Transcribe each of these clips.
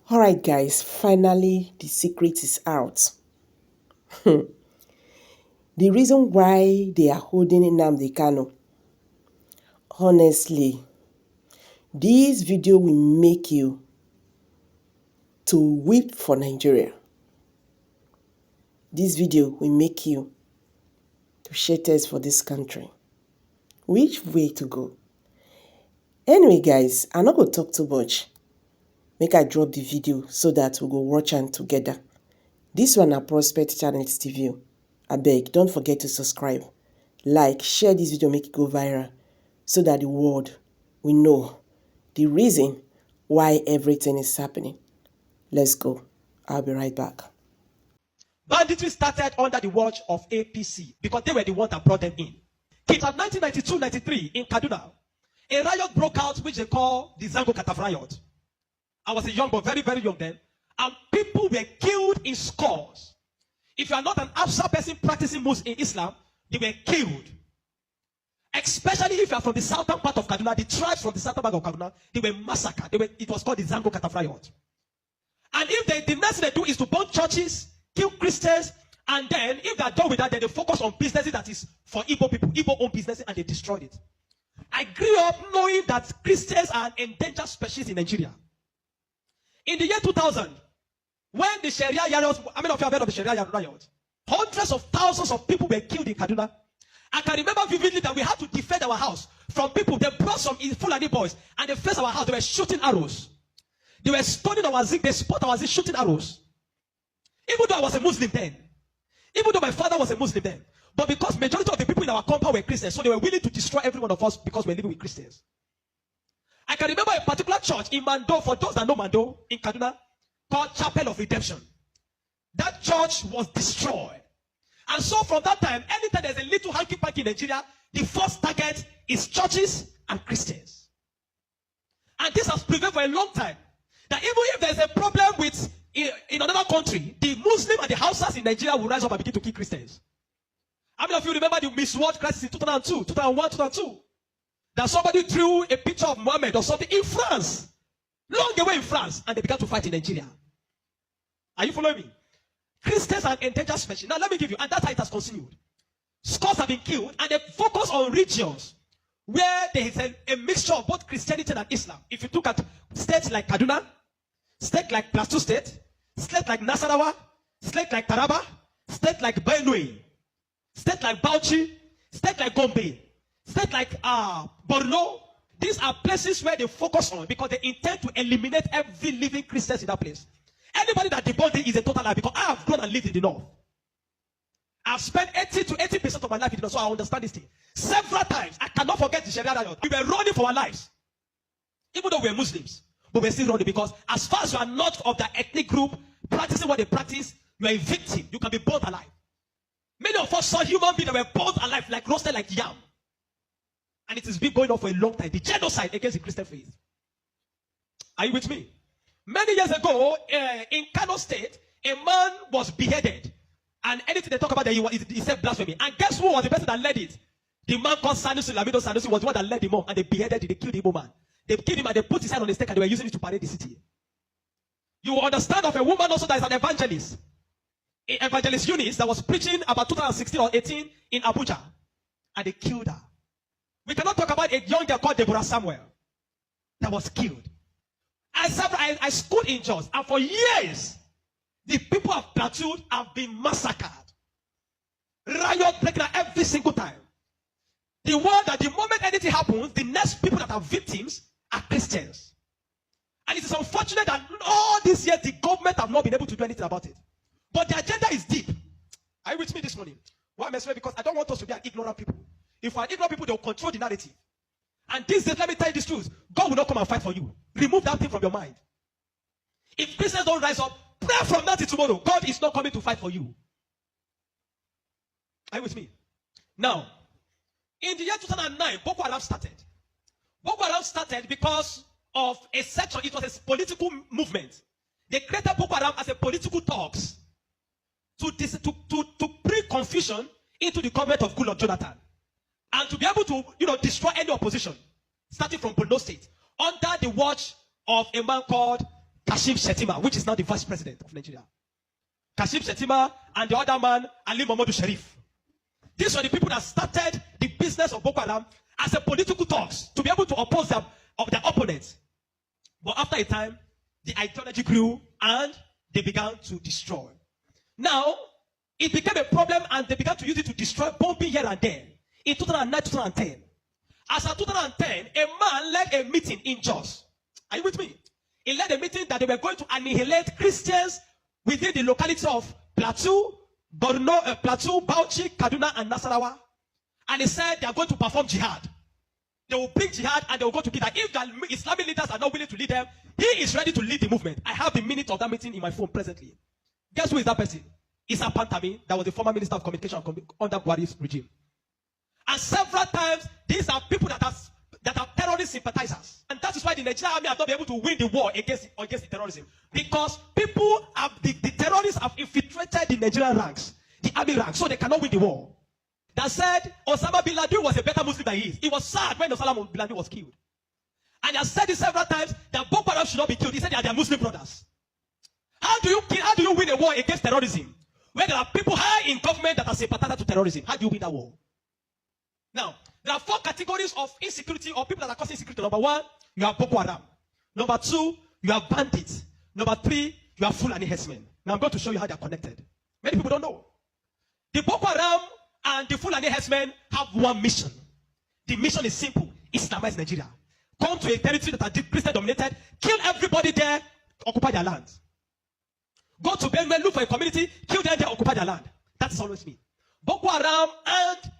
Alright guys, finally the secret is out. The reason why they are holding Nnamdi Kanu. Honestly, this video will make you to weep for Nigeria. This video will make you to shed tears for this country. Which way to go? Anyway guys, I'm not going to talk too much. Make I drop the video so that we go watch am together. This one na Prospect Channel TV. Abeg, don't forget to subscribe, like, share this video, make it go viral so that the world will know the reason why everything is happening. Let's go. I'll be right back. Banditry started under the watch of APC because they were the ones that brought them in. In 1992-93 in Kaduna, a riot broke out which they call the Zango Kataf riot. I was a young boy, very, very young then, and people were killed in scores. If you are not an Afsa person practicing Muslim in Islam, they were killed. Especially if you are from the southern part of Kaduna, the tribes from the southern part of Kaduna, they were massacred. It was called the Zango Kataf riot. And if the next thing they do is to burn churches, kill Christians, and then if they are done with that, then they focus on businesses that is for Igbo people, Igbo-owned businesses, and they destroyed it. I grew up knowing that Christians are an endangered species in Nigeria. In the year 2000, when the Sharia riots, how many of you have heard of the Sharia riot? Hundreds of thousands of people were killed in Kaduna. I can remember vividly that we had to defend our house from people. They brought some Fulani boys and they faced our house. They were shooting arrows. They were stoning our zinc. They spot our zinc, shooting arrows. Even though I was a Muslim then, even though my father was a Muslim then, but because majority of the people in our compound were Christians, so they were willing to destroy every one of us because we were living with Christians. I can remember a particular church in Mando, for those that know Mando, in Kaduna, called Chapel of Redemption. That church was destroyed. And so from that time, anytime there's a little hanky-panky in Nigeria, the first target is churches and Christians. And this has prevailed for a long time. That even if there's a problem with in another country, the Muslim and the Hausas in Nigeria will rise up and begin to kill Christians. How many of you remember the Miss World crisis in 2002, 2001, 2002? That somebody drew a picture of Muhammad or something in France, long away in France, and they began to fight in Nigeria. Are you following me? Christians are endangered species. Now let me give you, and that's how it has continued. Scores have been killed, and they focus on regions where there is a mixture of both Christianity and Islam. If you look at states like Kaduna, states like Plateau State, states like Nasarawa, states like Taraba, states like Benue, states like Bauchi, states like Gombe, states like Borno. These are places where they focus on because they intend to eliminate every living Christian in that place. Anybody that debunks it is a total lie because I have grown and lived in the north. I've spent 80 to 80% of my life in the north, so I understand this thing. Several times, I cannot forget the Sharia riot. We were running for our lives. Even though we were Muslims, but we're still running because as far as you are not of the ethnic group practicing what they practice, you are a victim. You can be burnt alive. Many of us saw human beings that were burnt alive, like roasted like yam. And it has been going on for a long time. The genocide against the Christian faith. Are you with me? Many years ago, in Kanu State, a man was beheaded. And anything they talk about, he said blasphemy. And guess who was the person that led it? The man called Sanusi, Lamido Sanusi, was the one that led him on. And they beheaded him, they killed the Igbo man. They killed him and they put his head on the stake and they were using it to parade the city. You will understand of a woman also that is an evangelist. An evangelist Eunice that was preaching about 2016 or 18 in Abuja. And they killed her. We cannot talk about a young girl called Deborah Samuel that was killed. I schooled in Jos, and for years, the people of Plateau have been massacred. Riot breaking out every single time. The one that the moment anything happens, the next people that are victims are Christians. And it is unfortunate that all these years, the government have not been able to do anything about it. But the agenda is deep. Are you with me this morning? Why am I saying? Because I don't want us to be an ignorant people. If we are ignorant people, they will control the narrative. And this days, let me tell you this truth. God will not come and fight for you. Remove that thing from your mind. If Christians don't rise up, pray from now till tomorrow. God is not coming to fight for you. Are you with me? Now, in the year 2009, Boko Haram started. Boko Haram started because of a section. It was a political movement. They created Boko Haram as a political talks to bring confusion into the government of Goodluck Jonathan. And to be able to, destroy any opposition, starting from Borno State, under the watch of a man called Kashim Shettima, which is now the vice president of Nigeria. Kashim Shettima and the other man, Ali Mohammed Sharif. These were the people that started the business of Boko Haram as a political talks to be able to oppose their opponents. But after a time, the ideology grew and they began to destroy. Now, it became a problem and they began to use it to destroy, bombing here and there. In 2009, 2010. As of 2010, a man led a meeting in Jos. Are you with me? He led a meeting that they were going to annihilate Christians within the locality of Plateau, Borno, Plateau, Bauchi, Kaduna, and Nasarawa. And he said they are going to perform jihad. They will bring jihad and they will go to kill. If the Islamic leaders are not willing to lead them, he is ready to lead the movement. I have the minute of that meeting in my phone presently. Guess who is that person? Issa Pantami, that was the former minister of communication under Buhari's regime. And several times, these are people that are terrorist sympathizers. And that is why the Nigerian army have not been able to win the war against the terrorism. Because people have, the terrorists have infiltrated the Nigerian ranks, the army ranks, so they cannot win the war. That said, Osama bin Laden was a better Muslim than he is. He was sad when Osama bin Laden was killed. And he has said it several times that Boko Haram should not be killed. He said they are their Muslim brothers. How do you win a war against terrorism? When there are people high in government that are sympathizers to terrorism, how do you win that war? Now, there are 4 categories of insecurity or people that are causing insecurity. Number 1, you have Boko Haram. Number 2, you have bandits. Number 3, you have Fulani herdsmen. Now I'm going to show you how they are connected. Many people don't know. The Boko Haram and the Fulani herdsmen have one mission. The mission is simple: Islamize Nigeria. Come to a territory that are Christian dominated, kill everybody there, occupy their land. Go to Benue, look for a community, kill them there, occupy their land. That is always me. Boko Haram and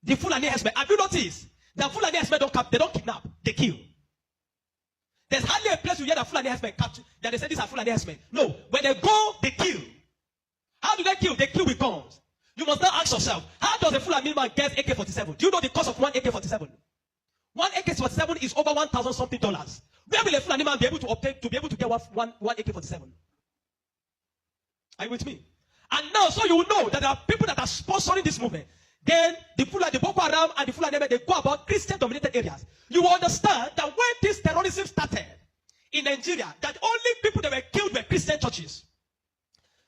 the Fulani herdsmen. Have you noticed that Fulani herdsmen they don't kidnap, they kill? There's hardly a place you hear that Fulani herdsmen capture that they say these are Fulani herdsmen. No, when they go, they kill. How do they kill? They kill with guns. You must now ask yourself, how does a Fulani man get AK-47? Do you know the cost of one AK-47? One AK-47 is over $1,000 something. Where will a Fulani man be able to obtain to get one AK-47? Are you with me? And now, so you will know that there are people that are sponsoring this movement. Then the Boko Haram and the Fulani, they go about Christian-dominated areas. You will understand that when this terrorism started in Nigeria, that only people that were killed were Christian churches.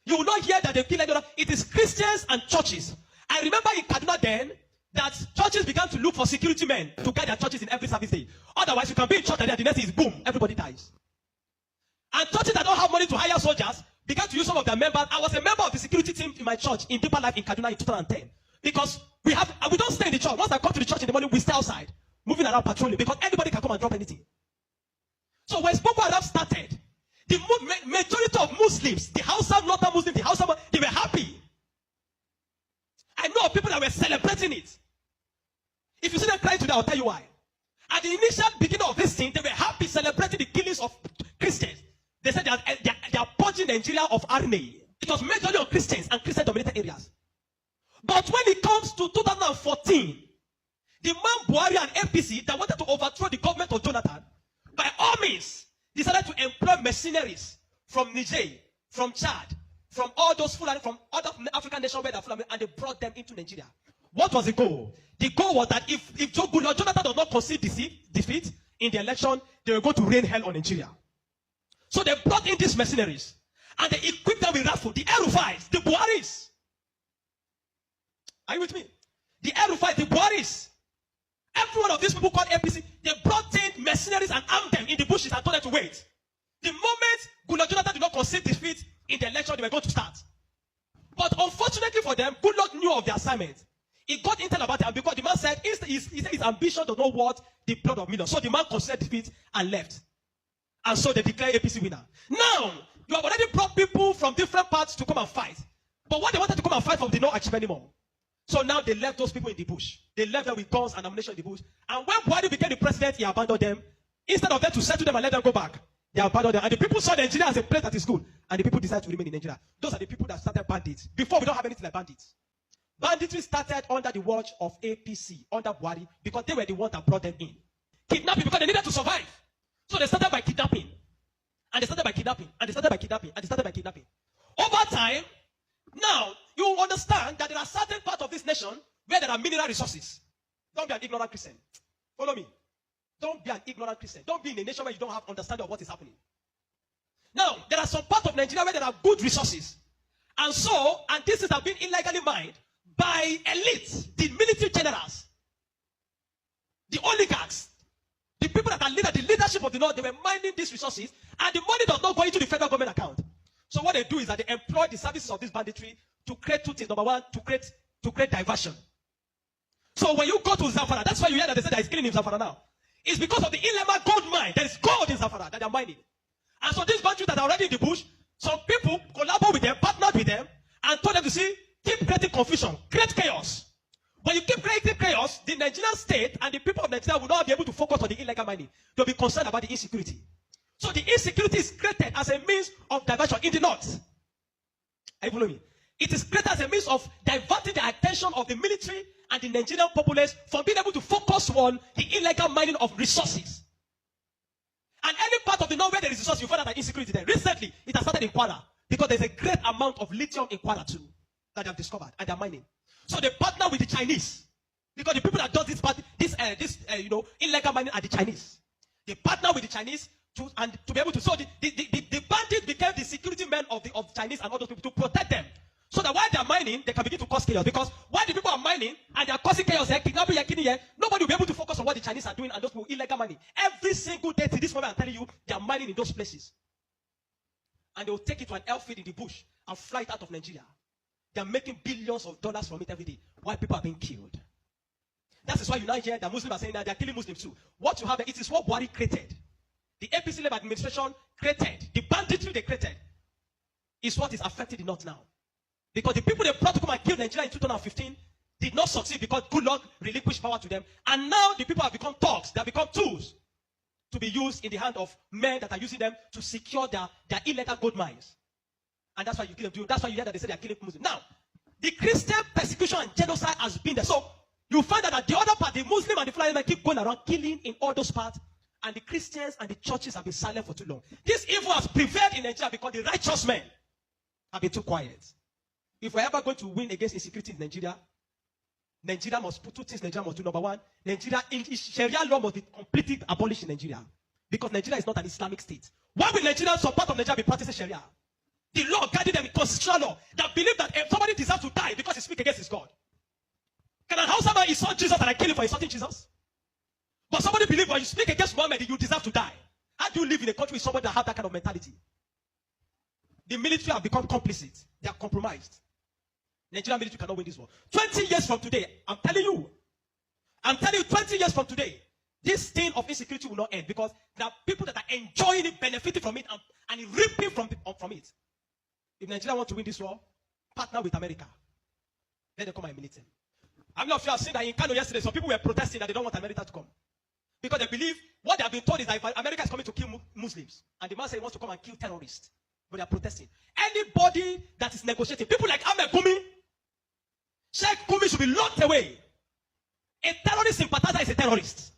You will not hear that they killed anyone. It is Christians and churches. I remember in Kaduna then that churches began to look for security men to guide their churches in every service day. Otherwise, you can be in church and the next is boom, everybody dies. And churches that don't have money to hire soldiers began to use some of their members. I was a member of the security team in my church in Deeper Life in Kaduna in 2010. Because we don't stay in the church. Once I come to the church in the morning, we stay outside, moving around patrolling, because anybody can come and drop anything. So when Boko Haram started, the majority of Muslims, the Hausa, Northern Muslims, the Hausa, they were happy. I know of people that were celebrating it. If you see them crying today, I'll tell you why. At the initial beginning of this thing, they were happy celebrating the killings of Christians. They said they are purging Nigeria of army. It was majorly on Christians and Christian-dominated areas. But when it comes to 2014, the man Buhari and APC that wanted to overthrow the government of Jonathan, by all means, decided to employ mercenaries from Niger, from Chad, from all those Fulani, from other African nations where they're Fulani, and they brought them into Nigeria. What was the goal? The goal was that if Jonathan does not concede defeat in the election, they were going to rain hell on Nigeria. So they brought in these mercenaries, and they equipped them with rifles, the Aerofiles, the Buharis. Are you with me? The Aerofiles, the Buharis. Every one of these people called APC, they brought in mercenaries and armed them in the bushes and told them to wait. The moment Jonathan did not concede defeat in the election, they were going to start. But unfortunately for them, Goodluck knew of the assignment. He got intel about it because the man said his ambition does not want the blood of millions. So the man conceded defeat and left. And so they declared APC winner. Now, you have already brought people from different parts to come and fight. But what they wanted to come and fight for did not achieve anymore. So now they left those people in the bush. They left them with guns and ammunition in the bush. And when Buhari became the president, he abandoned them. Instead of them to settle them and let them go back, they abandoned them. And the people saw Nigeria as a place that is good. And the people decided to remain in Nigeria. Those are the people that started bandits. Before, we don't have anything like bandits. Banditry started under the watch of APC, under Buhari, because they were the ones that brought them in. Kidnapping, because they needed to survive. So they started by kidnapping. And they started by kidnapping. And they started by kidnapping. And they started by kidnapping. Over time, now, you understand that there are certain parts of this nation where there are mineral resources. Don't be an ignorant Christian. Follow me. Don't be an ignorant Christian. Don't be in a nation where you don't have understanding of what is happening. Now, there are some parts of Nigeria where there are good resources. And this have been illegally mined by elites, the military generals, the oligarchs, the people that are the leadership of the North. They were mining these resources, and the money does not go into the federal government account. So what they do is that they employ the services of this banditry to create two things. Number one, to create diversion. So when you go to Zamfara, that's why you hear that they say there is killing in Zamfara now. It's because of the illegal gold mine. There is gold in Zamfara that they are mining. And so these bandits that are already in the bush, some people collaborate with them, partnered with them, and told them to see, keep creating confusion, create chaos. When you keep creating chaos, the Nigerian state and the people of Nigeria will not be able to focus on the illegal mining. They'll be concerned about the insecurity. So the insecurity is created as a means of diversion in the north. Are you following me? It is created as a means of diverting the attention of the military and the Nigerian populace from being able to focus on the illegal mining of resources. And any part of the north where there is resource, you find out that insecurity there. Recently, it has started in Kwara because there's a great amount of lithium in Kwara too that they have discovered and they're mining. So they partner with the Chinese because the people that do this illegal mining are the Chinese. They partner with the Chinese to be able to. So the bandits became the security men of the Chinese and all those people to protect them. So that while they are mining, they can begin to cause chaos. Because while the people are mining and they are causing chaos, kidnapping, nobody will be able to focus on what the Chinese are doing and those people illegal mining. Every single day to this moment, I'm telling you, they are mining in those places. And they will take it to an airfield in the bush and fly it out of Nigeria. They are making billions of dollars from it every day while people are being killed. That is why you now hear that Muslims are saying that they are killing Muslims too. What you have there, it is what Buhari created. The APC-led administration created, the banditry they created, is what is affecting the North now. Because the people they brought to come and kill Nigeria in 2015 did not succeed because good luck relinquished power to them. And now the people have become thugs. They have become tools to be used in the hand of men that are using them to secure their illegal gold mines. And that's why you kill them. That's why you hear that they say they are killing Muslims. Now, the Christian persecution and genocide has been there. So you find that the other part, the Muslim and the Fulani men keep going around killing in all those parts. And the Christians and the churches have been silent for too long. This evil has prevailed in Nigeria because the righteous men have been too quiet. If we're ever going to win against insecurity in Nigeria, Nigeria must put two things Nigeria must do. Number one, Sharia law must be completely abolished in Nigeria. Because Nigeria is not an Islamic state. Why will Nigeria, some part of Nigeria, be practicing Sharia? The law guiding them, constitutional law, that believe that if somebody deserves to die because he speaks against his God. Can an Hausa man insult Jesus and I kill him for insulting Jesus? But somebody believes when you speak against Muhammad, you deserve to die. How do you live in a country with somebody that has that kind of mentality? The military have become complicit. They are compromised. Nigerian military cannot win this war. 20 years from today, I'm telling you, 20 years from today, this thing of insecurity will not end because there are people that are enjoying it, benefiting from it, and reaping from it. If Nigeria want to win this war, partner with America. Let them come and militate. I'm not sure I've seen that in Kanu yesterday, some people were protesting that they don't want America to come. Because they believe, what they have been told is that if America is coming to kill Muslims, and the man says he wants to come and kill terrorists, but they are protesting. Anybody that is negotiating, people like Ahmed Gumi, Sheikh Gumi should be locked away. A terrorist sympathizer is a terrorist.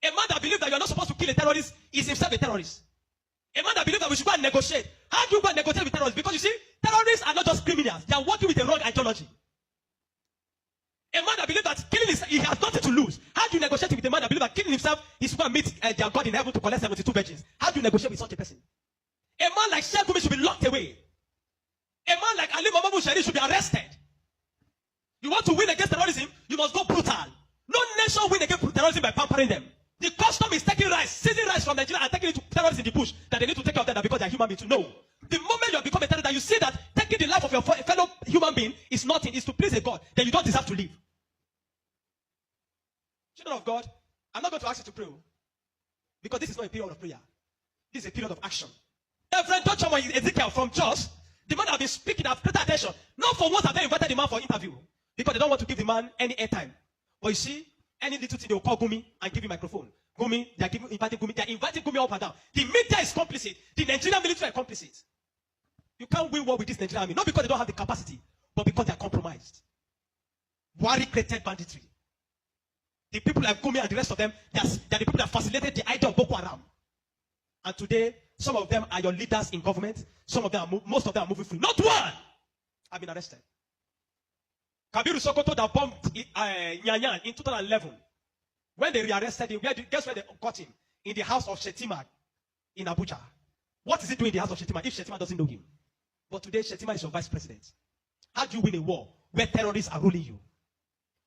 A man that believes that you are not supposed to kill a terrorist is himself a terrorist. A man that believes that we should go and negotiate. How do you go and negotiate with terrorists? Because you see, terrorists are not just criminals. They are working with the wrong ideology. A man that believes that killing he has nothing to lose. How do you negotiate with a man that believes that killing himself is going to meet their God in heaven to collect 72 virgins? How do you negotiate with such a person? A man like Sheikh Gumi should be locked away. A man like Ali Muhammad Bushari should be arrested. You want to win against terrorism, you must go brutal. No nation win against terrorism by pampering them. The custom is taking rice, seizing rice from Nigeria and taking it to terrorists in the bush that they need to take care of them because they are human beings. To know. The moment you have become a terrorist, you see that taking the life of your fellow human being is nothing, is to please a God, then you don't deserve to live. Children of God, I'm not going to ask you to pray because this is not a period of prayer. This is a period of action. Reverend Dr. Ezekiel from Jos, the man have been speaking, have paid attention. Not for once have they invited the man for interview because they don't want to give the man any airtime. But you see, any little thing they will call Gumi and give him microphone. Gumi, they are inviting Gumi up and down. The media is complicit. The Nigerian military are complicit. You can't win war with this Nigerian army, not because they don't have the capacity, but because they are compromised. Buhari created banditry. The people like Gumi and the rest of them, they are the people that facilitated the idea of Boko Haram. And today, some of them are your leaders in government. Some of them, most of them are moving free. Not one have been arrested. Kabiru Sokoto that bombed Nyanyan in 2011. When they rearrested him, guess where they got him? In the house of Shetima in Abuja. What is he doing in the house of Shetima if Shetima doesn't know him? But today, Shetima is your vice president. How do you win a war where terrorists are ruling you?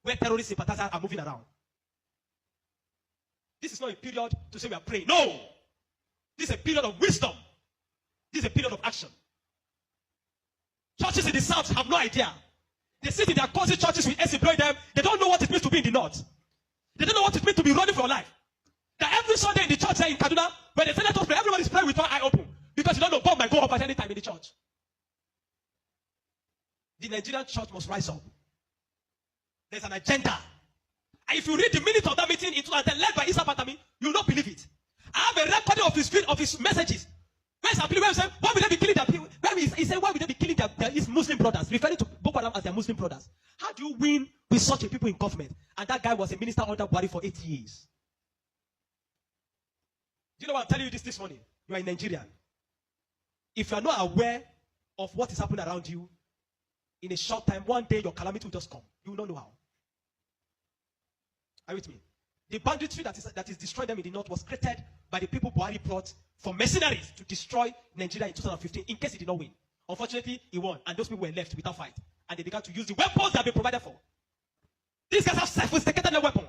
Where terrorist sympathizers are moving around? This is not a period to say we are praying. No! This is a period of wisdom. This is a period of action. Churches in the south have no idea. They sit in their cozy churches with employ them. They don't know what it means to be in the north. They don't know what it means to be running for your life. That every Sunday in the church there in Kaduna, when they say let us pray, everyone is praying with one eye open. Because you don't know, bomb might go up at any time in the church. The Nigerian church must rise up. There's an agenda. And if you read the minutes of that meeting in 2010 led by Isa Patami, you will not believe it. I have a recording of his messages. Where's appealing? Where he said, why will they be killing their people? He said, why will they be killing his Muslim brothers? Referring to Boko Haram as their Muslim brothers. How do you win with such a people in government? And that guy was a minister under Buhari for 8 years. Do you know what I'm telling you this morning? You are a Nigerian. If you are not aware of what is happening around you, in a short time, one day your calamity will just come. You will not know how. Are you with me? The banditry that is destroying them in the north was created by the people Buhari brought for mercenaries to destroy Nigeria in 2015 in case he did not win. Unfortunately, he won, and those people were left without fight. And they began to use the weapons that have been provided for. These guys have sophisticated their weapon.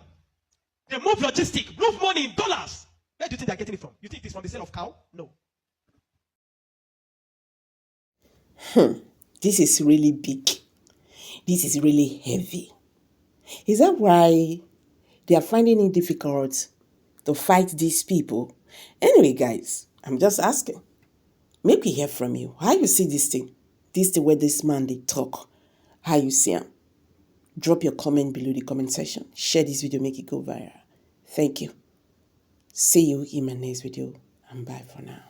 They move logistics, move money in dollars. Where do you think they're getting it from? You think it's from the sale of cow? No. This is really big. This is really heavy. Is that why they are finding it difficult to fight these people? Anyway, guys, I'm just asking. Make me hear from you. How you see this thing? This thing where this man, they talk. How you see him? Drop your comment below the comment section. Share this video, make it go viral. Thank you. See you in my next video, and bye for now.